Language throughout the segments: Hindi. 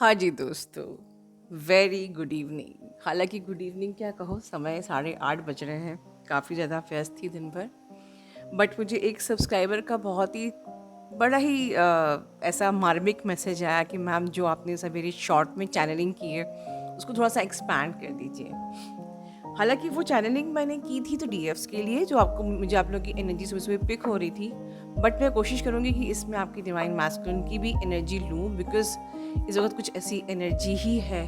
हाँ जी दोस्तों, वेरी गुड इवनिंग। हालांकि गुड इवनिंग क्या कहो, समय 8:30 बज रहे हैं। काफ़ी ज़्यादा व्यस्त थी दिन भर। बट मुझे एक सब्सक्राइबर का बहुत ही बड़ा ही ऐसा मार्मिक मैसेज आया कि मैम जो आपने सवेरे शॉर्ट में चैनलिंग की है उसको थोड़ा सा एक्सपैंड कर दीजिए। हालांकि वो चैनलिंग मैंने की थी तो डीएफ्स के लिए, जो आपको मुझे आप लोगों की एनर्जी सुबह सुबह पिक हो रही थी। बट मैं कोशिश करूँगी कि इसमें आपकी डिवाइन मैस्कुलिन की भी एनर्जी लूँ, बिकॉज इस वक्त कुछ ऐसी एनर्जी ही है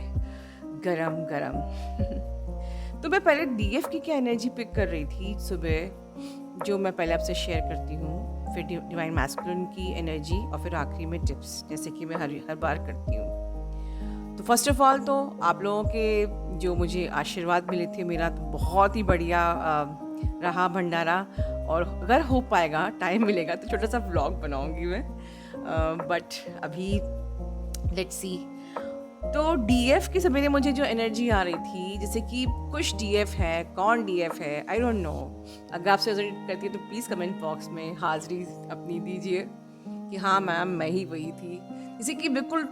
गरम गरम। तो मैं पहले डीएफ की क्या एनर्जी पिक कर रही थी सुबह, जो मैं पहले आपसे शेयर करती हूँ, फिर डिवाइन मैस्कुलिन की एनर्जी, और फिर आखिरी में टिप्स, जैसे कि मैं हर हर बार करती हूँ। तो फर्स्ट ऑफ ऑल तो आप लोगों के जो मुझे आशीर्वाद मिले थे, मेरा तो बहुत ही बढ़िया रहा भंडारा। और अगर हो पाएगा, टाइम मिलेगा तो छोटा सा व्लॉग बनाऊंगी मैं। बट अभी लेट्स सी। तो डीएफ के सवेरे मुझे जो एनर्जी आ रही थी, जैसे कि कुछ डीएफ है, कौन डीएफ है आई डोंट नो। अगर आपसे रेजोनेट करती है तो प्लीज़ कमेंट बॉक्स में हाजिरी अपनी दीजिए कि हाँ मैम मैं ही वही थी। जैसे कि बिल्कुल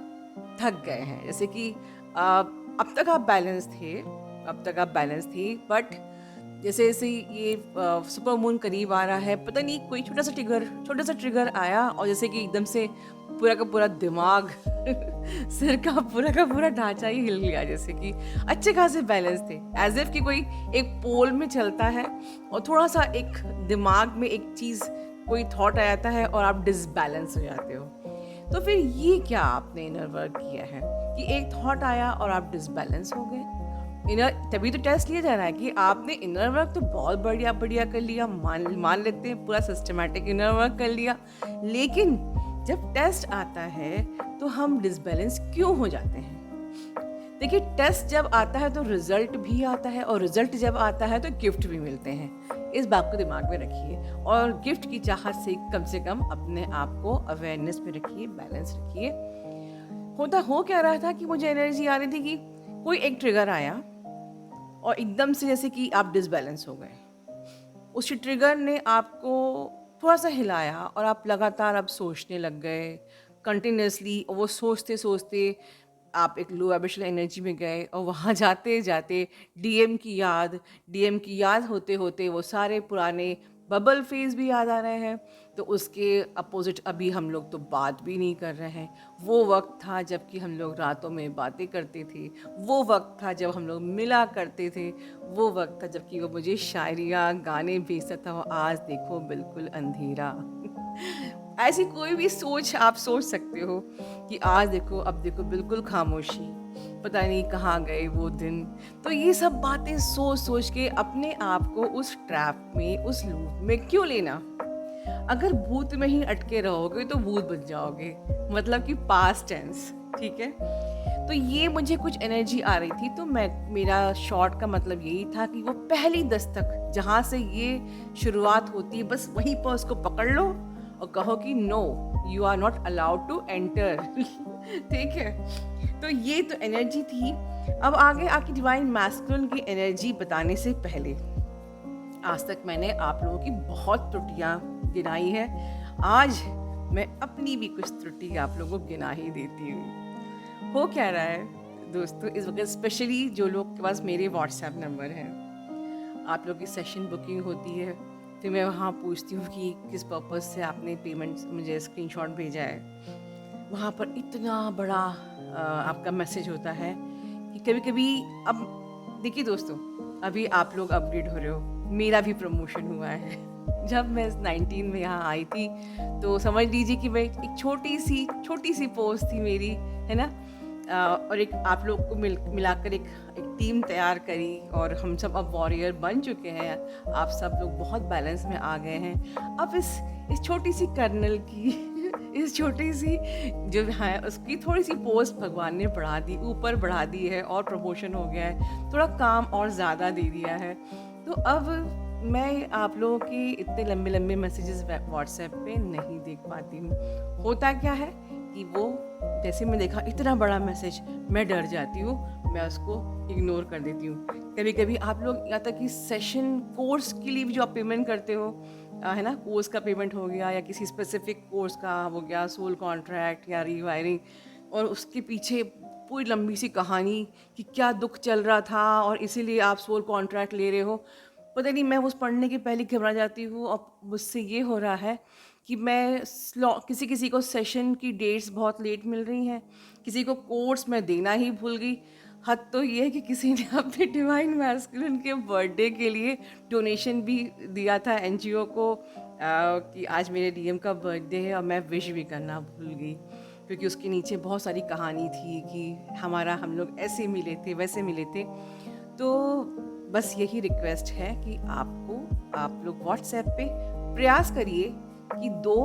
थक गए हैं, जैसे कि अब तक आप बैलेंस थे, अब तक आप बैलेंस थी, बट जैसे जैसे ये सुपर मून करीब आ रहा है, पता नहीं कोई छोटा सा ट्रिगर आया, और जैसे कि एकदम से पूरा का पूरा दिमाग सिर का पूरा ढांचा ही हिल गया। जैसे कि अच्छे खासे बैलेंस थे, एज इफ कि कोई एक पोल में चलता है और थोड़ा सा एक दिमाग में एक चीज़, कोई थॉट आ जाता है और आप डिसबैलेंस हो जाते हो। तो फिर ये क्या आपने इनर वर्क किया है कि एक थॉट आया और आप डिसबैलेंस हो गए। इनर तभी तो टेस्ट लिया जा रहा है कि आपने इनर वर्क तो बहुत बढ़िया बढ़िया कर लिया, मान मान लेते हैं पूरा सिस्टमैटिक इनर वर्क कर लिया, लेकिन जब टेस्ट आता है तो हम डिसबैलेंस क्यों हो जाते हैं। देखिए, टेस्ट जब आता है तो रिजल्ट भी आता है, और रिजल्ट जब आता है तो गिफ्ट भी मिलते हैं। इस बात को दिमाग में रखिए, और गिफ्ट की चाहत से कम अपने आप को अवेयरनेस में रखिए, बैलेंस रखिए। होता हो क्या रहा था कि मुझे एनर्जी आ रही थी कि कोई एक ट्रिगर आया और एकदम से जैसे कि आप डिसबैलेंस हो गए। उस ट्रिगर ने आपको थोड़ा सा हिलाया और आप लगातार अब सोचने लग गए कंटिन्यूसली, और वो सोचते सोचते आप एक लो वाइब्रेशनल एनर्जी में गए, और वहाँ जाते जाते डीएम की याद होते होते वो सारे पुराने बबल फेज भी याद आ रहे हैं। तो उसके अपोजिट अभी हम लोग तो बात भी नहीं कर रहे हैं। वो वक्त था जबकि हम लोग रातों में बातें करते थे, वो वक्त था जब हम लोग मिला करते थे, वो वक्त था जबकि वो मुझे शायरियाँ गाने भेजता था, और आज देखो बिल्कुल अंधेरा। ऐसी कोई भी सोच आप सोच सकते हो कि आज देखो, अब देखो बिल्कुल खामोशी, पता नहीं कहाँ गए वो दिन। तो ये सब बातें सोच सोच के अपने आप को उस ट्रैप में, उस लूप में क्यों लेना। अगर भूत में ही अटके रहोगे तो भूत बन जाओगे, मतलब कि पास्ट टेंस। ठीक है। तो ये मुझे कुछ एनर्जी आ रही थी, तो मैं, मेरा शॉर्ट का मतलब यही था कि वो पहली दस्तक जहाँ से ये शुरुआत होती है, बस वहीं पर उसको पकड़ लो और कहो कि no, you are not allowed to enter. ठीक है। तो ये तो एनर्जी थी। अब आगे आपकी डिवाइन मैस्कुलिन की एनर्जी बताने से पहले, आज तक मैंने आप लोगों की बहुत त्रुटियां गिनाई है। आज मैं अपनी भी कुछ त्रुटि आप लोगों को गिना ही देती हूँ। हो क्या रहा है दोस्तों इस वक्त, स्पेशली जो लोग के पास मेरे व्हाट्सएप नंबर हैं, आप लोग की सेशन बुकिंग होती है, फिर मैं वहाँ पूछती हूँ कि किस पर्पज़ से आपने पेमेंट मुझे स्क्रीनशॉट भेजा है। वहाँ पर इतना बड़ा आपका मैसेज होता है कि कभी कभी, अब देखिए दोस्तों, अभी आप लोग अपग्रेड हो रहे हो, मेरा भी प्रमोशन हुआ है। जब मैं 19 में यहाँ आई थी तो समझ लीजिए कि मैं एक छोटी सी पोस्ट थी मेरी, है ना। और एक आप लोग को मिलाकर एक टीम तैयार करी, और हम सब अब वॉरियर बन चुके हैं। आप सब लोग बहुत बैलेंस में आ गए हैं। अब इस छोटी सी कर्नल की इस छोटी सी जो है उसकी थोड़ी सी पोस्ट भगवान ने बढ़ा दी, ऊपर बढ़ा दी है, और प्रमोशन हो गया है, थोड़ा काम और ज़्यादा दे दिया है। तो अब मैं आप लोगों के इतने लंबे लंबे मैसेजेस व्हाट्सएप पे नहीं देख पाती हूँ। होता क्या है कि वो, जैसे मैं देखा इतना बड़ा मैसेज, मैं डर जाती हूँ, मैं उसको इग्नोर कर देती हूँ। कभी कभी आप लोग, या तक कि सेशन कोर्स के लिए भी जो आप पेमेंट करते हो, है ना, कोर्स का पेमेंट हो गया या किसी स्पेसिफिक कोर्स का हो गया, सोल कॉन्ट्रैक्ट या रीवायरिंग, और उसके पीछे पूरी लंबी सी कहानी कि क्या दुख चल रहा था और इसीलिए आप सोल कॉन्ट्रैक्ट ले रहे हो। पता नहीं, मैं उस पढ़ने के पहले घबरा जाती हूँ और मुझसे ये हो रहा है कि मैं किसी किसी को सेशन की डेट्स बहुत लेट मिल रही हैं, किसी को कोर्स मैं देना ही भूल गई। हद तो ये है कि किसी ने अपने डिवाइन मैस्कुलिन के बर्थडे के लिए डोनेशन भी दिया था एनजीओ को, कि आज मेरे डीएम का बर्थडे है, और मैं विश भी करना भूल गई क्योंकि उसके नीचे बहुत सारी कहानी थी कि हम लोग ऐसे मिले थे, वैसे मिले थे। तो बस यही रिक्वेस्ट है कि आप लोग व्हाट्सएप पे प्रयास करिए कि 2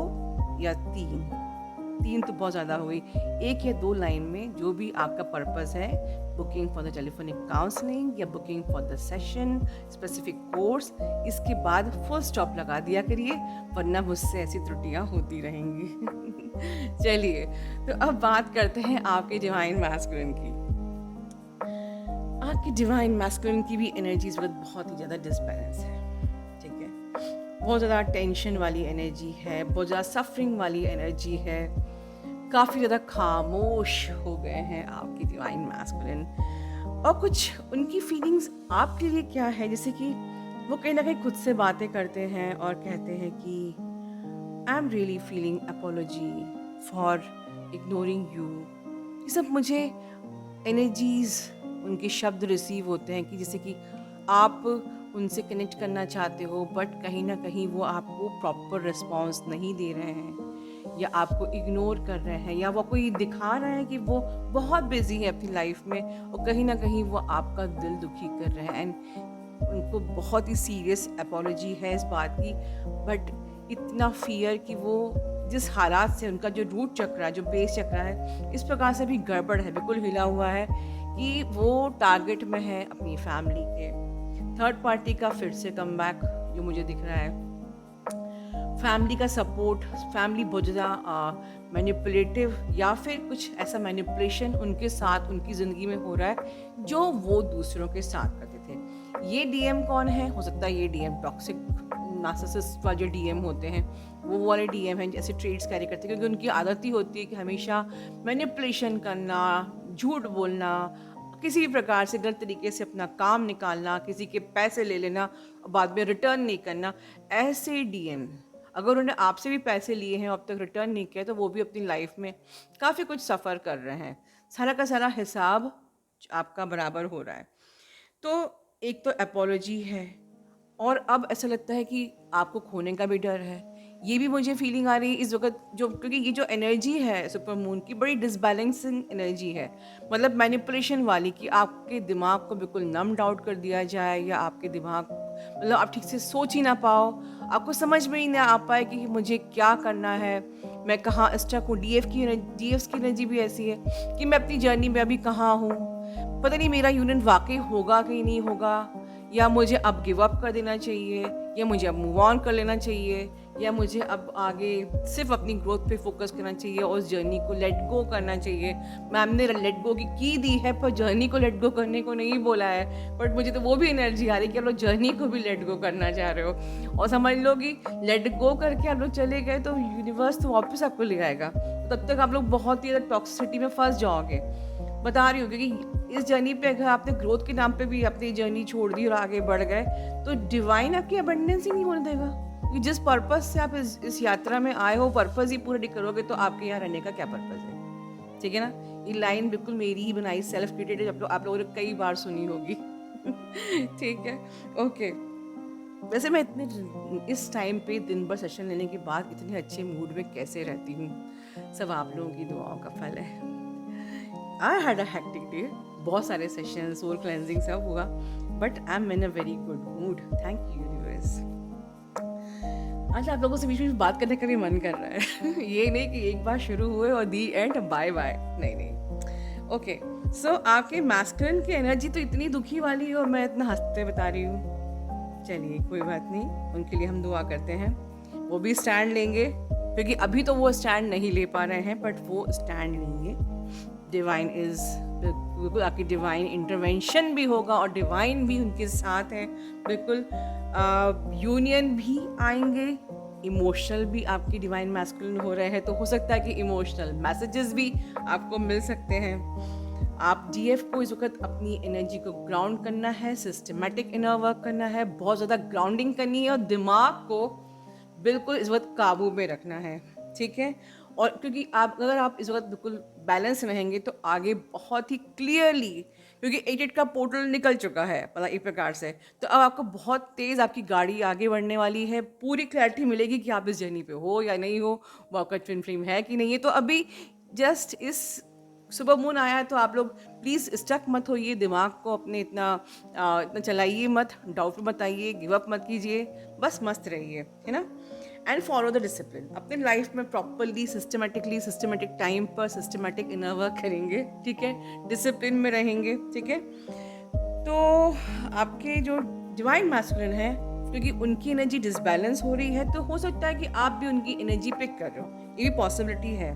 या 3 तो बहुत ज़्यादा हो गई, 1 या 2 लाइन में जो भी आपका पर्पस है, booking for the telephonic counselling या booking for the session, specific course, इसके बाद फुल स्टॉप लगा दिया करिए, वरना मुझसे ऐसी त्रुटियां होती रहेंगी। चलिए, तो अब बात करते हैं आपके डिवाइन मैस्कुलिन की। आपकी डिवाइन मैस्कुलिन की भी एनर्जीज वक्त बहुत ही ज़्यादा डिसबैलेंस है, ठीक है। बहुत ज़्यादा टेंशन वाली एनर्जी है, बहुत ज़्यादा सफरिंग वाली एनर्जी है, काफ़ी ज़्यादा खामोश हो गए हैं आपकी डिवाइन मैस्कुलिन। और कुछ उनकी फीलिंग्स आपके लिए क्या है, जैसे कि वो कहीं ना कहीं खुद से बातें करते हैं और कहते हैं कि I am really feeling apology for ignoring you. ये सब मुझे एनर्जीज, उनके शब्द रिसीव होते हैं कि जैसे कि आप उनसे कनेक्ट करना चाहते हो बट कहीं ना कहीं वो आपको प्रॉपर रिस्पॉन्स नहीं दे रहे हैं, या आपको इग्नोर कर रहे हैं, या वो कोई दिखा रहा है कि वो बहुत बिजी है अपनी लाइफ में और कहीं ना कहीं वो आपका दिल दुखी कर रहे हैं। एंड उनको बहुत ही सीरियस अपॉलॉजी है इस बात की, बट इतना फियर कि वो जिस हालात से, उनका जो रूट चक्र है, जो बेस चक्र है, इस प्रकार से भी गड़बड़ है, बिल्कुल हिला हुआ है कि वो टारगेट में है अपनी फैमिली के। थर्ड पार्टी का फिर से कम बैक जो मुझे दिख रहा है, फैमिली का सपोर्ट, फैमिली बहुत ज़्यादा मैनिपुलेटिव या फिर कुछ ऐसा मैनिपुलेशन उनके साथ उनकी ज़िंदगी में हो रहा है जो वो दूसरों के साथ करते थे। ये डीएम कौन है? हो सकता है ये डीएम टॉक्सिक नार्सिसिस्ट वाले जो डीएम होते हैं वो वाले डीएम हैं, जैसे ट्रेड्स कैरी करते हैं, क्योंकि उनकी आदत ही होती है कि हमेशा मैनिपुलेशन करना, झूठ बोलना, किसी भी प्रकार से गलत तरीके से अपना काम निकालना, किसी के पैसे ले लेना और बाद में रिटर्न नहीं करना। ऐसे डीएम अगर उन्होंने आपसे भी पैसे लिए हैं और अब तक रिटर्न नहीं किया तो वो भी अपनी लाइफ में काफ़ी कुछ सफ़र कर रहे हैं। सारा का सारा हिसाब आपका बराबर हो रहा है। तो एक तो एपोलॉजी है, और अब ऐसा लगता है कि आपको खोने का भी डर है। ये भी मुझे फीलिंग आ रही है इस वक्त, जो क्योंकि ये जो एनर्जी है सुपर मून की बड़ी डिसबैलेंसिंग एनर्जी है, मतलब मैनिपुलेशन वाली, कि आपके दिमाग को बिल्कुल नम डाउट कर दिया जाए, या आपके दिमाग मतलब आप ठीक से सोच ही ना पाओ, आपको समझ में ही ना आ पाए कि मुझे क्या करना है, मैं कहाँ स्टक हूँ। डीएफ की एनर्जी भी ऐसी है कि मैं अपनी जर्नी में अभी कहाँ हूँ, पता नहीं मेरा यूनियन वाकई होगा कि नहीं होगा, या मुझे अब गिव अप कर देना चाहिए, या मुझे अब मूव ऑन कर लेना चाहिए, या मुझे अब आगे सिर्फ अपनी ग्रोथ पे फोकस करना चाहिए और उस जर्नी को लेट गो करना चाहिए। मैम ने लेट गो की दी है पर जर्नी को लेट गो करने को नहीं बोला है, बट मुझे तो वो भी एनर्जी आ रही है कि आप लोग जर्नी को भी लेट गो करना चाह रहे हो। और समझ लो कि लेट गो करके आप लोग चले गए तो यूनिवर्स तो वापस आपको ले आएगा, तब तक आप लोग बहुत ही ज़्यादा टॉक्सिसिटी में फंस जाओगे। बता रही हूँ क्योंकि इस जर्नी पे अगर आपने ग्रोथ के नाम पे भी अपनी जर्नी छोड़ दी और आगे बढ़ गए तो डिवाइन आपकी अबंडेंस ही नहीं होने देगा। कि जिस पर्पस से आप इस यात्रा में आए हो, पर्पस ही पूरा नहीं करोगे तो आपके यहाँ रहने का क्या पर्पस है? ठीक है ना। ये लाइन बिल्कुल मेरी ही बनाई, सेल्फ क्रिएटेड, आप लोगों ने कई बार सुनी होगी। ठीक है, ओके। वैसे मैं इतने इस टाइम पे दिन भर सेशन लेने के बाद इतने अच्छे मूड में कैसे रहती हूँ, सब आप लोगों की दुआओं का फल है। I had a hectic day, बहुत सारे सेशन, सोल क्लेंजिंग सब हुआ, but I am in a very good mood. Thank you universe. आज आप लोगों से बीच में बात करने का भी मन कर रहा है। ये नहीं कि एक बार शुरू हुए और दी एंड बाय बाय, नहीं। ओके, सो आपके मैस्कुलिन की एनर्जी तो इतनी दुखी वाली है और मैं इतना हंसते बता रही हूँ। चलिए कोई बात नहीं, उनके लिए हम दुआ करते हैं, वो भी स्टैंड लेंगे, क्योंकि अभी तो वो स्टैंड नहीं ले पा रहे हैं, बट वो स्टैंड लेंगे। डिवाइन इज बिल्कुल, आपकी डिवाइन इंटरवेंशन भी होगा और डिवाइन भी उनके साथ है बिल्कुल। यूनियन भी आएंगे, इमोशनल भी आपकी डिवाइन मैस्कुलिन हो रहे हैं, तो हो सकता है कि इमोशनल मैसेजेस भी आपको मिल सकते हैं। आप डीएफ को इस वक्त अपनी एनर्जी को ग्राउंड करना है, सिस्टमेटिक इनर वर्क करना है, बहुत ज़्यादा ग्राउंडिंग करनी है और दिमाग को बिल्कुल इस वक्त काबू में रखना है, ठीक है। और क्योंकि अगर आप इस वक्त बिल्कुल बैलेंस रहेंगे तो आगे बहुत ही क्लियरली, क्योंकि 8 का पोर्टल निकल चुका है मतलब एक प्रकार से, तो अब आपको बहुत तेज़ आपकी गाड़ी आगे बढ़ने वाली है, पूरी क्लैरिटी मिलेगी कि आप इस जर्नी पे हो या नहीं हो, वो आपका ट्विन फ्लेम है कि नहीं है। तो अभी जस्ट इस सुबह मून आया है तो आप लोग प्लीज़ स्टक मत होइए, दिमाग को अपने इतना चलाइए मत, डाउट मत आइए, गिव अप मत कीजिए, बस मस्त रहिए, है ना। एंड फॉलो द डिसिप्लिन, अपने लाइफ में प्रॉपरली सिस्टमेटिक टाइम पर सिस्टमेटिक इनर वर्क करेंगे, ठीक है, डिसिप्लिन में रहेंगे, ठीक है। तो आपके जो डिवाइन मैस्कुलिन है, क्योंकि उनकी एनर्जी डिसबैलेंस हो रही है तो हो सकता है कि आप भी उनकी एनर्जी पिक कर रहे हो, ये भी पॉसिबिलिटी है।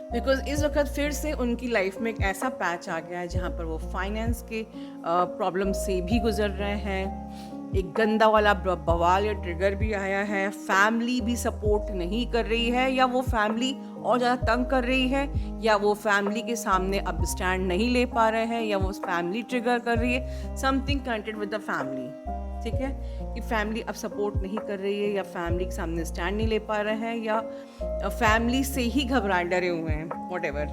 बिकॉज इस वक्त फिर से उनकी लाइफ में एक ऐसा पैच आ गया है जहाँ पर वो फाइनेंस के प्रॉब्लम से भी गुजर रहे हैं, एक गंदा वाला बवाल या ट्रिगर भी आया है, फैमिली भी सपोर्ट नहीं कर रही है, या वो फैमिली और ज़्यादा तंग कर रही है, या वो फैमिली के सामने अब स्टैंड नहीं ले पा रहे हैं, या वो फैमिली ट्रिगर कर रही है, something connected with the family, ठीक है, कि फैमिली अब सपोर्ट नहीं कर रही है, या फैमिली के सामने स्टैंड नहीं ले पा रहे हैं, या फैमिली से ही घबरा डरे हुए हैं, व्हाटएवर,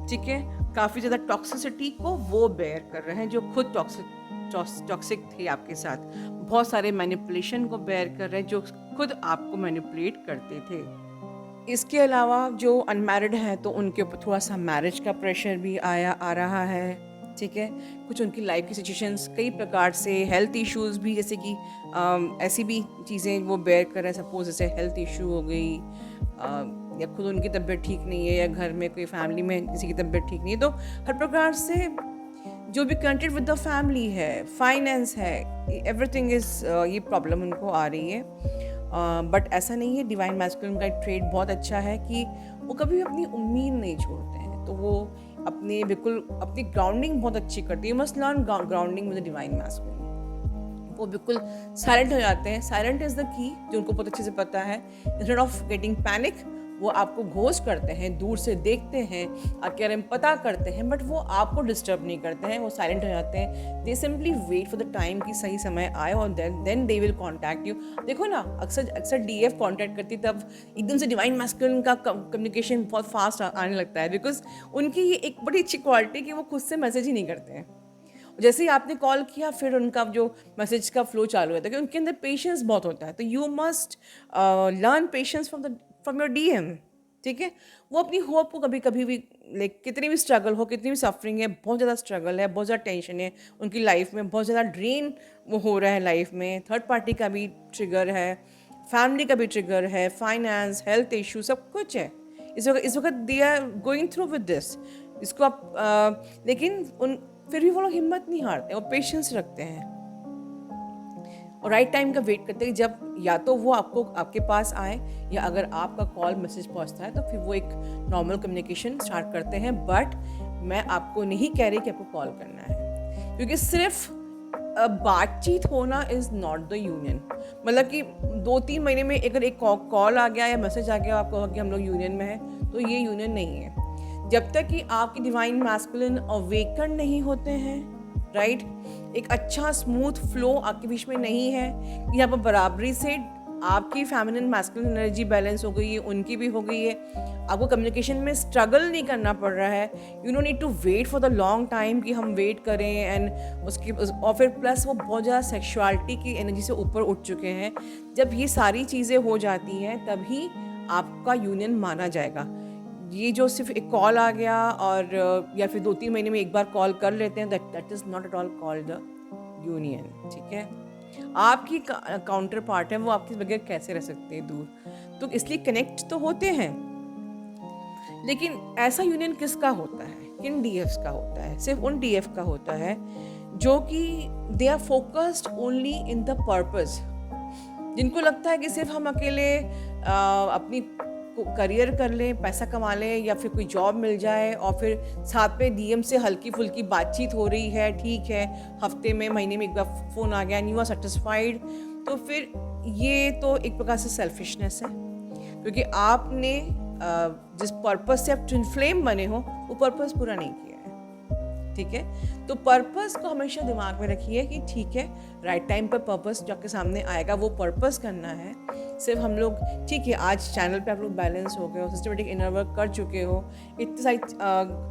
ठीक है। काफ़ी ज़्यादा टॉक्सिसिटी को वो बेयर कर रहे हैं जो खुद टॉक्सिक थे आपके साथ, बहुत सारे मैनिपुलेशन को बेयर कर रहे हैं जो खुद आपको मैनिपुलेट करते थे। इसके अलावा जो अनमैरिड हैं तो उनके ऊपर थोड़ा सा मैरिज का प्रेशर भी आ रहा है, ठीक है। कुछ उनकी लाइफ की सिचुएशंस कई प्रकार से, हेल्थ इश्यूज भी, जैसे कि ऐसी भी चीज़ें वो बेयर कर रहे हैं, सपोज जैसे हेल्थ इशू हो गई, या खुद उनकी तबीयत ठीक नहीं है, या घर में कोई फैमिली में किसी की तबीयत ठीक नहीं है, तो हर प्रकार से जो भी कनेक्टेड विद द फैमिली है, फाइनेंस है, एवरीथिंग इज़ ये प्रॉब्लम उनको आ रही है। बट ऐसा नहीं है, डिवाइन मैस्कुलिन का ट्रेड बहुत अच्छा है कि वो कभी भी अपनी उम्मीद नहीं छोड़ते हैं, तो वो अपने बिल्कुल अपनी ग्राउंडिंग बहुत अच्छी करती है। Must learn grounding with the divine masculine. वो बिल्कुल साइलेंट हो जाते हैं, साइलेंट इज़ द की, जो उनको बहुत अच्छे से पता है। इंस्टेड ऑफ गेटिंग पैनिक, वो आपको घोस्ट करते हैं, दूर से देखते हैं, आपके बारे में पता करते हैं, बट वो आपको डिस्टर्ब नहीं करते हैं, वो साइलेंट हो जाते हैं। They simply wait for the time कि सही समय आए और then they will contact you. देखो ना, अक्सर डीएफ कॉन्टैक्ट करती तब एकदम से डिवाइन मैस्कुलिन का कम्युनिकेशन बहुत फास्ट आने लगता है, बिकॉज उनकी ये एक बड़ी अच्छी क्वालिटी कि वो खुद से मैसेज ही नहीं करते हैं। जैसे ही आपने कॉल किया फिर उनका जो मैसेज का फ्लो चालू होता है, क्योंकि उनके अंदर पेशेंस बहुत होता है। तो you must learn patience from your DM, ठीक है। वो अपनी होप को कभी कभी भी, लाइक कितनी भी स्ट्रगल हो, कितनी भी सफरिंग है, बहुत ज़्यादा स्ट्रगल है, बहुत ज़्यादा टेंशन है उनकी लाइफ में, बहुत ज़्यादा ड्रेन वो हो रहा है लाइफ में, थर्ड पार्टी का भी ट्रिगर है, फैमिली का भी ट्रिगर है, फाइनेंस, हेल्थ इशू, सब कुछ है इस वक्त they are going through with this. इसको आप लेकिन फिर भी वो लोग हिम्मत नहीं हारते, वो पेशेंस रखते हैं और राइट टाइम का वेट करते हैं, जब या तो वो आपके पास आए, या अगर आपका कॉल मैसेज पहुंचता है तो फिर वो एक नॉर्मल कम्युनिकेशन स्टार्ट करते हैं। बट मैं आपको नहीं कह रही कि आपको कॉल करना है, क्योंकि सिर्फ बातचीत होना इज़ नॉट द यूनियन। मतलब कि 2-3 महीने में अगर एक कॉल आ गया या मैसेज आ गया आपको कि हम लोग यूनियन में हैं, तो ये यूनियन नहीं है। जब तक कि आपकी डिवाइन मैस्कुलिन अवेकन नहीं होते हैं, राइट, एक अच्छा स्मूथ फ्लो आपके बीच में नहीं है, यहाँ पर बराबरी से आपकी फेमिनिन मैस्कुलिन एनर्जी बैलेंस हो गई है, उनकी भी हो गई है, आपको कम्युनिकेशन में स्ट्रगल नहीं करना पड़ रहा है, you don't need to wait for the long time कि हम वेट करें, एंड और फिर प्लस वो बहुत ज़्यादा सेक्सुअलिटी की एनर्जी से ऊपर उठ चुके हैं। जब ये सारी चीज़ें हो जाती हैं तभी आपका यूनियन माना जाएगा। ये जो सिर्फ एक कॉल आ गया और या फिर 2-3 महीने में एक बार कॉल कर लेते हैं, that is not at all called the union, ठीक है। आपकी काउंटर पार्ट है, वो आपके बगैर कैसे रह सकते हैं दूर, तो इसलिए कनेक्ट तो होते हैं। लेकिन ऐसा यूनियन किसका होता है, किन डीएफ्स का होता है? सिर्फ उन डीएफ का होता है जो कि they are focused only in the purpose, जिनको लगता है कि सिर्फ हम अकेले अपनी करियर कर लें, पैसा कमा लें, या फिर कोई जॉब मिल जाए और फिर साथ में डीएम से हल्की फुल्की बातचीत हो रही है, ठीक है, हफ्ते में महीने में एक बार फ़ोन आ गया एंड यू आर सेटिस्फाइड, तो फिर ये तो एक प्रकार से सेल्फिशनेस है, क्योंकि आपने जिस पर्पस से आप ट्विन फ्लेम बने हो वो पर्पस पूरा नहीं किया है। ठीक है। तो पर्पस को हमेशा दिमाग में रखिए कि ठीक है, राइट टाइम पर पर्पस जो आपके सामने आएगा वो पर्पस करना है। सिर्फ हम लोग ठीक है, आज चैनल पे आप लोग बैलेंस हो गए हो, सिस्टमेटिक इनर वर्क कर चुके हो, इतनी सारी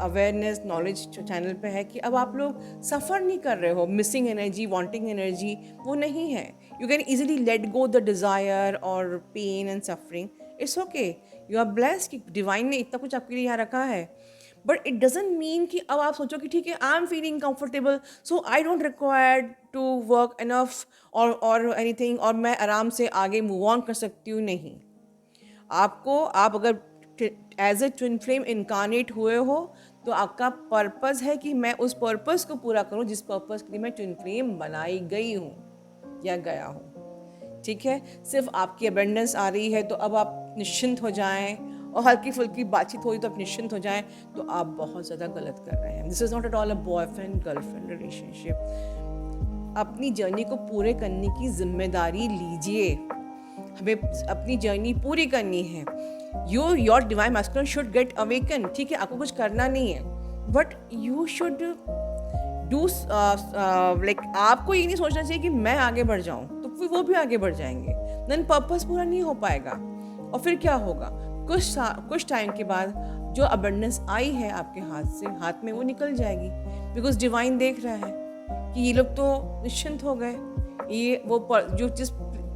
अवेयरनेस नॉलेज चैनल पे है कि अब आप लोग सफ़र नहीं कर रहे हो, मिसिंग एनर्जी, वांटिंग एनर्जी वो नहीं है। You can easily let go the desire और pain and suffering. It's okay, you are blessed कि डिवाइन ने इतना कुछ आपके लिए यहाँ रखा है। बट इट डजेंट मीन कि अब आप सोचो कि ठीक है, I am feeling comfortable so I don't require to work enough और एनीथिंग, और मैं आराम से आगे मूव ऑन कर सकती हूँ। नहीं, आपको, आप अगर as a twin flame incarnate हुए हो तो आपका पर्पस है कि मैं उस पर्पस को पूरा करूँ जिस पर्पस के लिए मैं ट्विन फ्लेम बनाई गई हूँ या गया हूँ। ठीक है, सिर्फ आपकी अबेंडेंस आ रही है तो अब आप निश्चिंत हो जाएं और हल्की फुल्की बातचीत हुई तो आप निश्चिंत हो जाएं, तो आप बहुत ज़्यादा गलत कर रहे हैं। This is not at all a boyfriend girlfriend relationship. अपनी जर्नी को पूरे करने की जिम्मेदारी लीजिए। हमें अपनी जर्नी पूरी करनी है। Your divine masculine should get awaken. ठीक है, आपको कुछ करना नहीं है, but you should do like, आपको ये नहीं सोचना चाहिए कि मैं आगे बढ़ जाऊं तो फिर वो भी आगे बढ़ जाएंगे, देन पर्पस पूरा नहीं हो पाएगा। और फिर क्या होगा, कुछ टाइम के बाद जो अबंडेंस आई है आपके हाथ में वो निकल जाएगी, बिकॉज डिवाइन देख रहा है कि ये लोग तो निश्चिंत हो गए। ये वो जो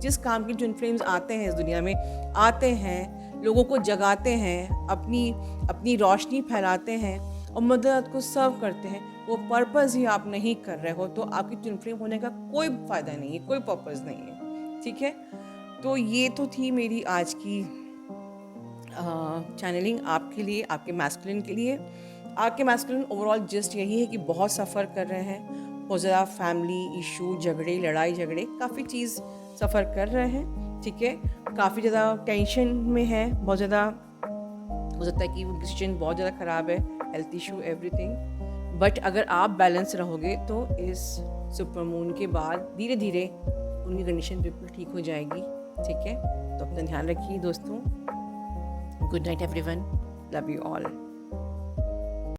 जिस काम के ट्विन फ्लेम्स आते हैं इस दुनिया में, आते हैं, लोगों को जगाते हैं, अपनी रोशनी फैलाते हैं और मदद को सर्व करते हैं, वो पर्पस ही आप नहीं कर रहे हो तो आपकी ट्विन फ्लेम होने का कोई फ़ायदा नहीं है, कोई पर्पस नहीं है। ठीक है, तो ये तो थी मेरी आज की चैनलिंग आपके लिए, आपके मैस्कुलिन के लिए। आपके मैस्कुलिन ओवरऑल जस्ट यही है कि बहुत सफ़र कर रहे हैं, बहुत ज़्यादा फैमिली इशू, झगड़े, लड़ाई झगड़े, काफ़ी चीज़ सफ़र कर रहे हैं। ठीक है, काफ़ी ज़्यादा टेंशन में है, बहुत ज़्यादा हो सकता है कि उनकी सिचुएशन बहुत ज़्यादा ख़राब है, हेल्थ इशू, एवरीथिंग। बट अगर आप बैलेंस रहोगे तो इस सुपर मून के बाद धीरे धीरे उनकी कंडीशन बिल्कुल ठीक हो जाएगी। ठीक है, तो अपना ध्यान रखिए दोस्तों। Good night everyone, love you all.